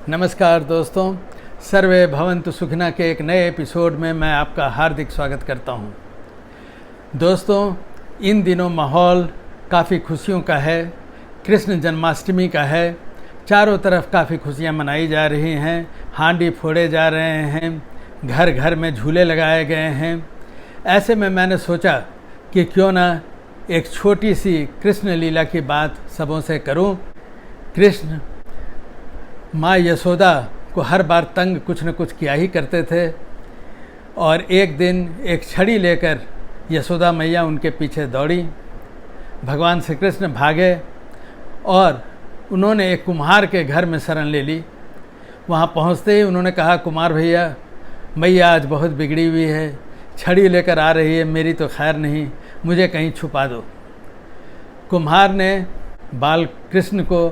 नमस्कार दोस्तों, सर्वे भवन्तु सुखिनः के एक नए एपिसोड में मैं आपका हार्दिक स्वागत करता हूं। दोस्तों, इन दिनों माहौल काफ़ी खुशियों का है। कृष्ण जन्माष्टमी का है। चारों तरफ काफ़ी खुशियां मनाई जा रही हैं। हांडी फोड़े जा रहे हैं, घर घर में झूले लगाए गए हैं। ऐसे में मैंने सोचा कि क्यों ना एक छोटी सी कृष्ण लीला की बात सबों से करूं। कृष्ण माँ यशोदा को हर बार तंग कुछ न कुछ किया ही करते थे और एक दिन एक छड़ी लेकर यशोदा मैया उनके पीछे दौड़ी। भगवान श्री कृष्ण भागे और उन्होंने एक कुम्हार के घर में शरण ले ली। वहाँ पहुँचते ही उन्होंने कहा, कुमार भैया, मैया आज बहुत बिगड़ी हुई है, छड़ी लेकर आ रही है, मेरी तो खैर नहीं, मुझे कहीं छुपा दो। कुम्हार ने बाल कृष्ण को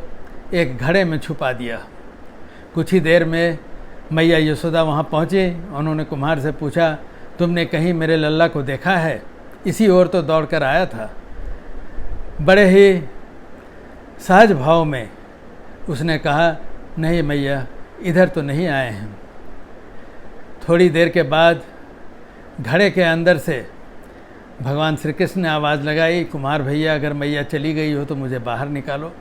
एक घड़े में छुपा दिया। कुछ ही देर में मैया यशोदा वहाँ पहुँची। उन्होंने कुम्हार से पूछा, तुमने कहीं मेरे लल्ला को देखा है? इसी ओर तो दौड़ कर आया था। बड़े ही सहज भाव में उसने कहा, नहीं मैया, इधर तो नहीं आए हैं। थोड़ी देर के बाद घड़े के अंदर से भगवान श्री कृष्ण ने आवाज़ लगाई, कुम्हार भैया, अगर मैया चली गई हो तो मुझे बाहर निकालो।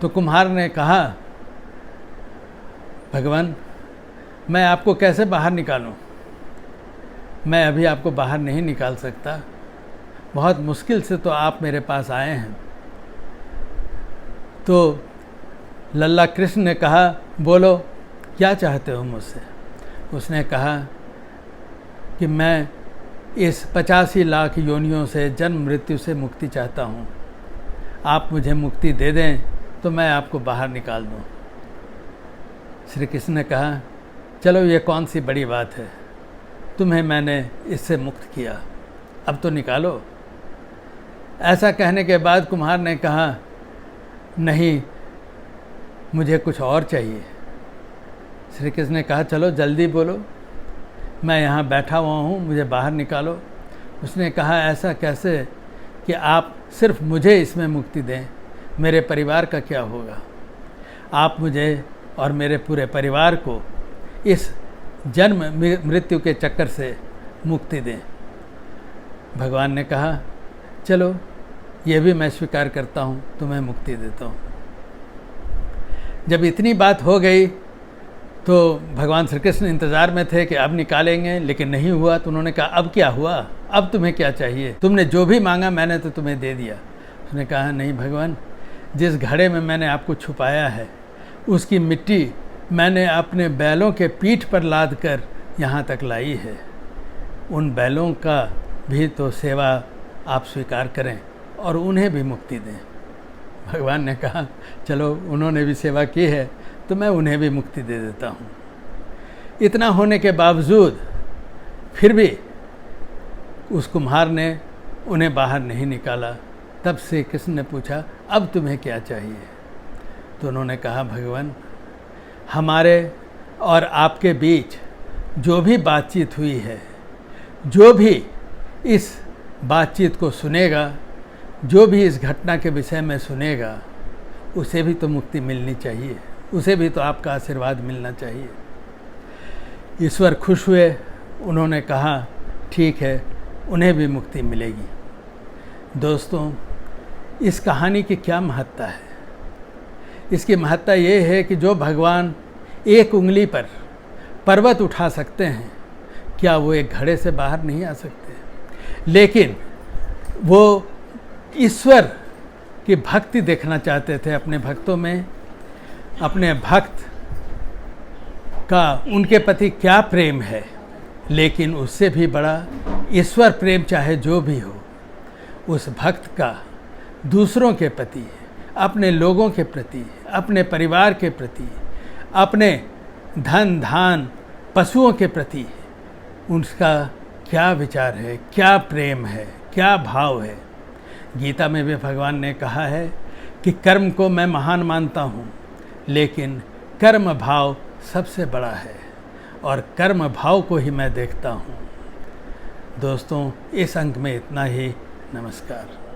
तो कुम्हार ने कहा, भगवान, मैं आपको कैसे बाहर निकालूं? मैं अभी आपको बाहर नहीं निकाल सकता। बहुत मुश्किल से तो आप मेरे पास आए हैं। तो लल्ला कृष्ण ने कहा, बोलो, क्या चाहते हो मुझसे? उसने कहा कि मैं इस 85 लाख योनियों से, जन्म मृत्यु से मुक्ति चाहता हूँ। आप मुझे मुक्ति दे दें तो मैं आपको बाहर निकाल दूँ। श्री कृष्ण ने कहा, चलो, ये कौन सी बड़ी बात है, तुम्हें मैंने इससे मुक्त किया, अब तो निकालो। ऐसा कहने के बाद कुम्हार ने कहा, नहीं, मुझे कुछ और चाहिए। श्री कृष्ण ने कहा, चलो जल्दी बोलो, मैं यहाँ बैठा हुआ हूँ, मुझे बाहर निकालो। उसने कहा, ऐसा कैसे कि आप सिर्फ मुझे इसमें मुक्ति दें, मेरे परिवार का क्या होगा? आप मुझे और मेरे पूरे परिवार को इस जन्म मृत्यु के चक्कर से मुक्ति दें। भगवान ने कहा, चलो, ये भी मैं स्वीकार करता हूँ, तुम्हें मुक्ति देता हूँ। जब इतनी बात हो गई तो भगवान श्री कृष्ण इंतज़ार में थे कि अब निकालेंगे, लेकिन नहीं हुआ। तो उन्होंने कहा, अब क्या हुआ? अब तुम्हें क्या चाहिए? तुमने जो भी मांगा मैंने तो तुम्हें दे दिया। उसने कहा, नहीं भगवान, जिस घड़े में मैंने आपको छुपाया है उसकी मिट्टी मैंने अपने बैलों के पीठ पर लाद कर यहाँ तक लाई है। उन बैलों का भी तो सेवा आप स्वीकार करें और उन्हें भी मुक्ति दें। भगवान ने कहा, चलो, उन्होंने भी सेवा की है तो मैं उन्हें भी मुक्ति दे देता हूँ। इतना होने के बावजूद फिर भी उस कुम्हार ने उन्हें बाहर नहीं निकाला। तब से कृष्ण ने पूछा, अब तुम्हें क्या चाहिए? तो उन्होंने कहा, भगवान, हमारे और आपके बीच जो भी बातचीत हुई है, जो भी इस बातचीत को सुनेगा, जो भी इस घटना के विषय में सुनेगा, उसे भी तो मुक्ति मिलनी चाहिए, उसे भी तो आपका आशीर्वाद मिलना चाहिए। ईश्वर खुश हुए। उन्होंने कहा, ठीक है, उन्हें भी मुक्ति मिलेगी। दोस्तों, इस कहानी की क्या महत्ता है? इसकी महत्ता ये है कि जो भगवान एक उंगली पर पर्वत उठा सकते हैं, क्या वो एक घड़े से बाहर नहीं आ सकते? लेकिन वो ईश्वर की भक्ति देखना चाहते थे अपने भक्तों में। अपने भक्त का उनके प्रति क्या प्रेम है, लेकिन उससे भी बड़ा ईश्वर प्रेम, चाहे जो भी हो, उस भक्त का दूसरों के प्रति, अपने लोगों के प्रति, अपने परिवार के प्रति, अपने धन धान पशुओं के प्रति उसका क्या विचार है, क्या प्रेम है, क्या भाव है। गीता में भी भगवान ने कहा है कि कर्म को मैं महान मानता हूँ, लेकिन कर्म भाव सबसे बड़ा है और कर्म भाव को ही मैं देखता हूँ। दोस्तों, इस अंक में इतना ही। नमस्कार।